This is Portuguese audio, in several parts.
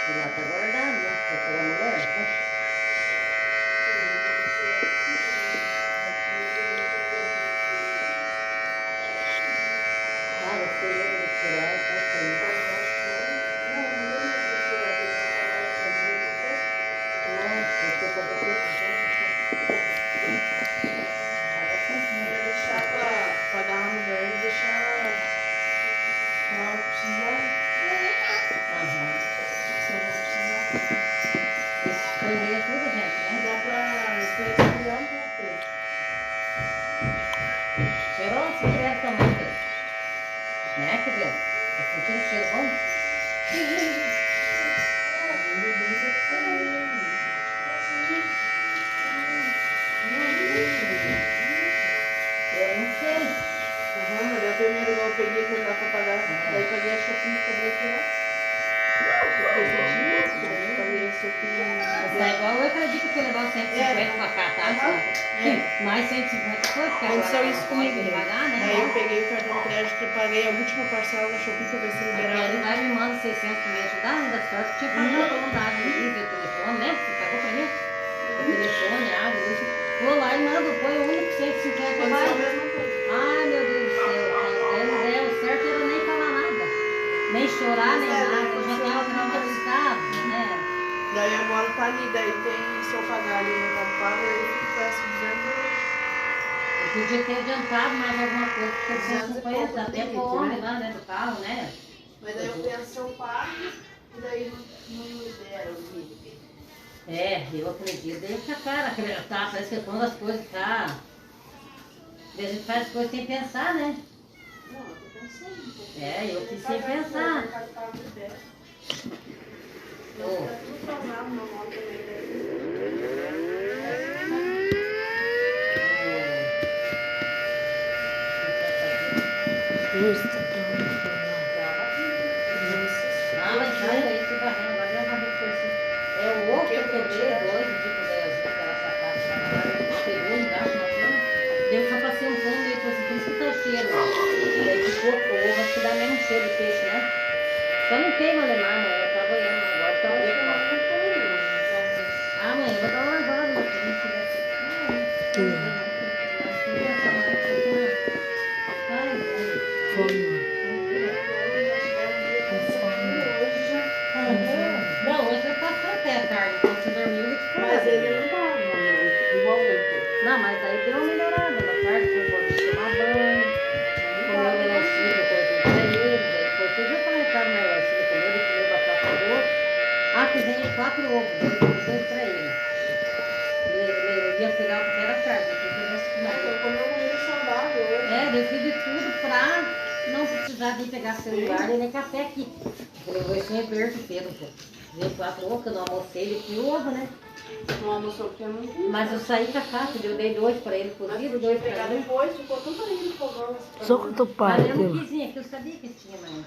E lá tá guardado, né? Você foi a mulher, né? Ah, você lembra de tirar, tá? Nossa, você pode ter Ia deixar pra dar uma mulher e deixar pra ela precisar. Se eu vou precisar. Esse perder tudo, gente, né? Dá pra esfregar um pouco. Cheirou? Você quer tomar, filho? Né, querido? Tá sentindo o cheiro bom? Eu não sei. Mas daí o primeiro igual eu peguei que não dá pra pagar. Daí eu peguei a Shopee e cobrei aqui lá. Paguei a Shopee. Tá igual eu acredito que eu levar 150 pra cá, tá? Mais 150 foi, porque Aconteceu agora isso não comigo. pode pagar, né? Daí eu peguei o cartão de crédito e paguei a última parcela da Shopee pra ver se Ele liberava. vai me manda 600 pra me ajudar, ainda sorte que tinha pagado a contagem ali, o telefone, né? Você pagou pra mim? O telefone, água, luz. Vou lá e mando, põe o único 150 Aconteceu a vai. mesma coisa. Ai, meu Deus do céu, o certo era nem falar nada, nem chorar, nem nada, eu já tava traumatizado, né? Daí agora tá ali, daí tem, se eu pagar ali no pago, aí eu peço 200 euros. Eu podia ter adiantado mais alguma coisa, porque 150, até pro homem lá, né, do carro, né? Mas daí eu penso se eu pago, e daí não libera o vídeo. É, eu acredito, deixa a cara acreditar, parece que quando as coisas tá... A gente faz as coisas sem pensar, né? Não, eu tô pensando. É, eu quis sem pensar. Tá tudo travado na moto também, daí. Ah, mas sai daí, se varrendo, agora já varreu por cima. É o outro que eu quebrei, dois, tipo, aquela sacada, pegou embaixo na cama. Daí eu só passei um pano e ele falou assim, por isso que tá o cheiro. Daí ficou, o ovo acho que dá mesmo cheiro de peixe, né? Só não queima a lemar, mãe, eu tava olhando agora, tá bom. Ah, mãe, eu vou dar uma lavada lá, se não tivesse. Não, hoje eu passei até a tarde, quando você dormiu, ele ficou. Mas ele não tava, igual ontem. Não, mas aí deu uma melhorada na tarde, foi quando tomar banho, comeu melancia, eu cortei pra ele, daí cortei, já falei para o melancia, comeu, ele comeu batata doce. Ah, cozinhei 4 ovos, dois pra ele. Ele ia pegar o que era carne, porque eu gosto de Eu comi uma comida saudável hoje. É, eu fiz de tudo pra não precisar de pegar celular e nem café aqui. Eu vou sonhar perto cedo, pô. Deu 4 ovos, que eu não almocei, ele comeu ovo, né? Não almoçou porque eu não vi. Mas eu saí com a caixa, eu dei 2 pra ele cozido, 2 pra Pegar mim. depois, ficou tudo ali no fogão. Só que tu pai, Mas eu não quis vir aqui, eu sabia que tinha mais.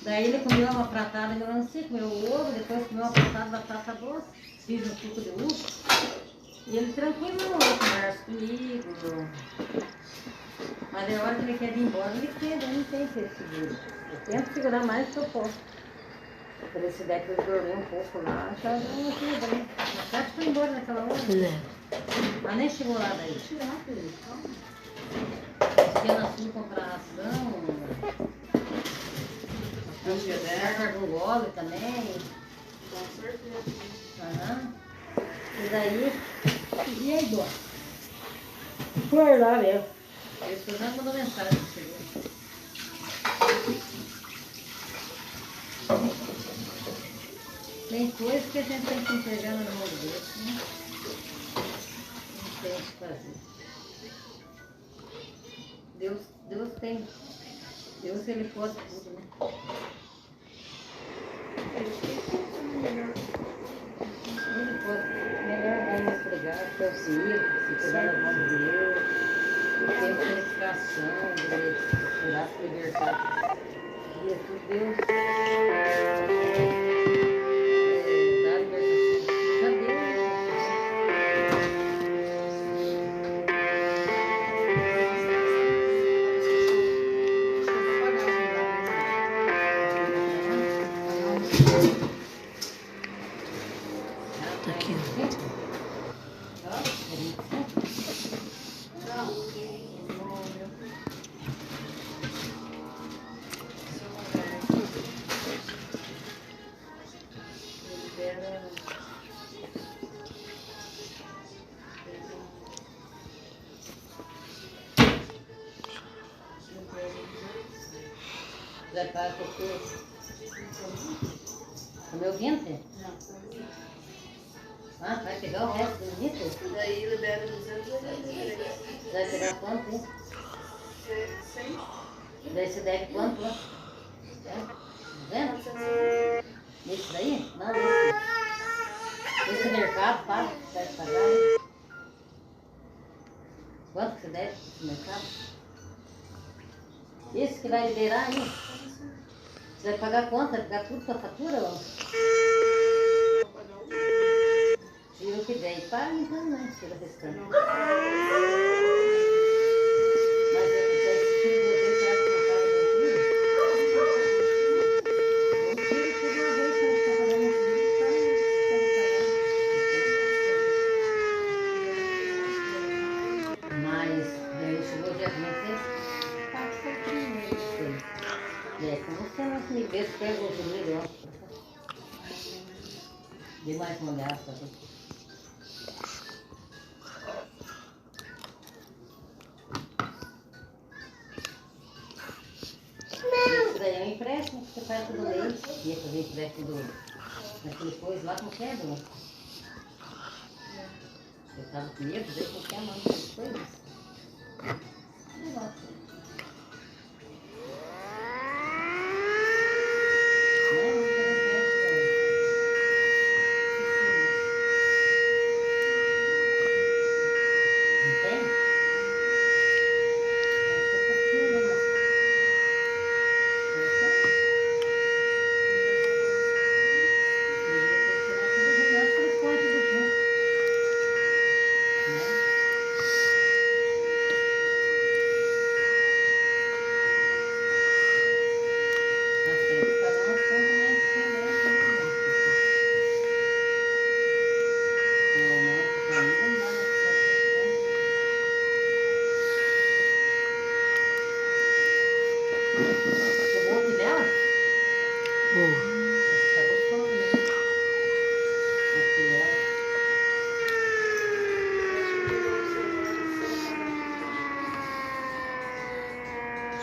Daí ele comeu uma pratada de melancia, comeu o ovo, depois comeu uma pratada de batata doce, fiz um suco de uva. E ele tranquilo, conversa comigo. Mas é hora que ele quer ir embora, ele quer, eu não tenho que seguro. Eu tento segurar mais do que eu posso. Por esse der que eu dormi um pouco lá, já deu uma ajuda, né? Mas acho que foi embora naquela hora. Mas nem chegou lá daí. Pequena assim, comprar ração. Carga do gole também. Com certeza. Aham. E daí, e aí, Dó? Foi lá mesmo. Eles já mandou mensagem pra você. Tem coisas que a gente tem que entregar na mão de Deus, né? Não tem o que fazer. Deus tem. Deus, ele pode tudo, né? Ele pode. Melhor dar uma esfregada, ter o filho, se cuidar da mão de Deus. Ter purificação, de curar, se libertar. E é tudo Deus. Dar libertação. Já deu, Vai para porque... Comeu o ventre? Não. Ah, vai pegar o resto do litro? Daí libera 283. Vai pegar quanto, hein? 100? Daí você deve quanto lá? É? 200? Esse daí? Não, esse. Esse mercado, paga, vai pagar, hein? Quanto que você deve no mercado? Esse que vai liberar aí? Você vai pagar quanto? Vai pagar tudo com a fatura ou? Tira o que der e paga, então, né? Tira o restante. Mas eu não sei se tira de uma vez, será que não paga bem tudo? Ou tira tudo de uma vez, será que está pagando tudo e paga, mas daí chegou o dia 20, paga certinho, né? E é com você, mas me vê se pega o joelho, ó. Dê mais uma olhada, tá? Isso daí é um empréstimo que você faz todo mês. Ia fazer empréstimo naquele coisa lá com quebra. Eu tava com medo de qualquer mão dessas coisas. Negócio.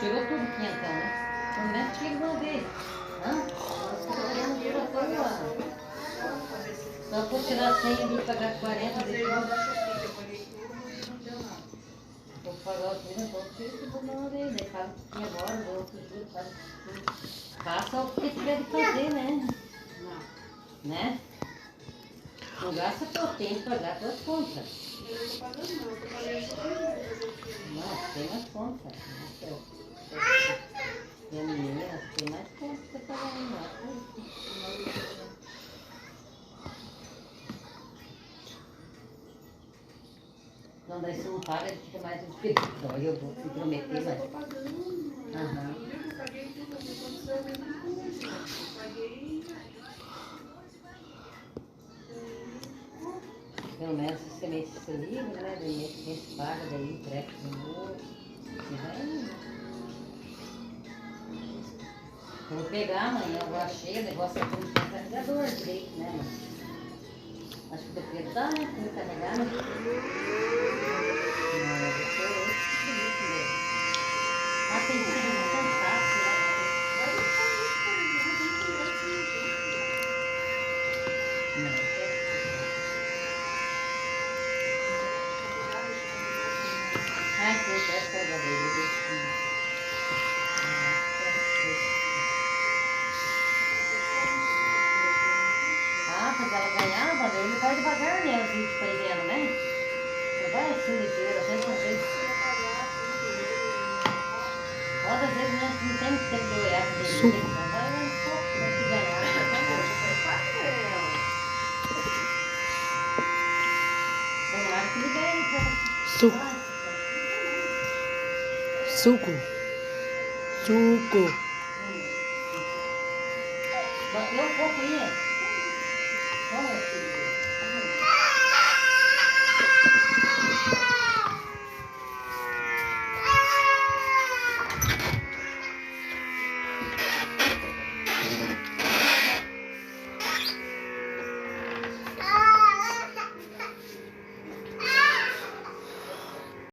Chegou tudo quinhentão, né? Pelo menos tira de uma vez. Hã? Nós trabalhamos por a tua. Só for tirar 100 ali e pagar 40 depois. Vou pagar o tudo, então tira tudo de uma vez. Aí faz o que agora, do outro dia, faz tudo. Faça o que tiver de fazer, né? Não. Né? Não gasta teu tempo para pagar tuas contas. Eu não tô pagando, não. Eu tô pagando só 3 meses. Não, tem mais contas. Tem menina, tem mais contas para pagar ainda. Então daí se não paga, ele fica mais difícil. Então eu vou te prometer, mas mas... eu tô pagando. Aham. Eu paguei tudo, não aconteceu a mesma coisa. Eu paguei... Pelo menos esse mês se livra, né? Daí mês que vem se paga, daí empresta de novo. E vai indo. Eu vou pegar amanhã, eu achei, o negócio é tudo com carregador direito, né? Mas acho que o do Pedro dá, né? Como carregar, né? Não, eu vou ser outro bonito mesmo. Ah, tem que ser um cansaço, né? Não, eu quero. Ai, que eu quero pegar dele, ah, mas ela ganhava, daí ele vai devagar, né? Os vídeos pra ir vendo, né? Não vai assim ligeiro, a gente às vezes... Às vezes não tem que ter que olhar pra ele, então vai lá um pouco, vai te ganhar. Tomara que libere pra você. Suco. Suco. Suco. Bateu um pouco aí. Olha, filho.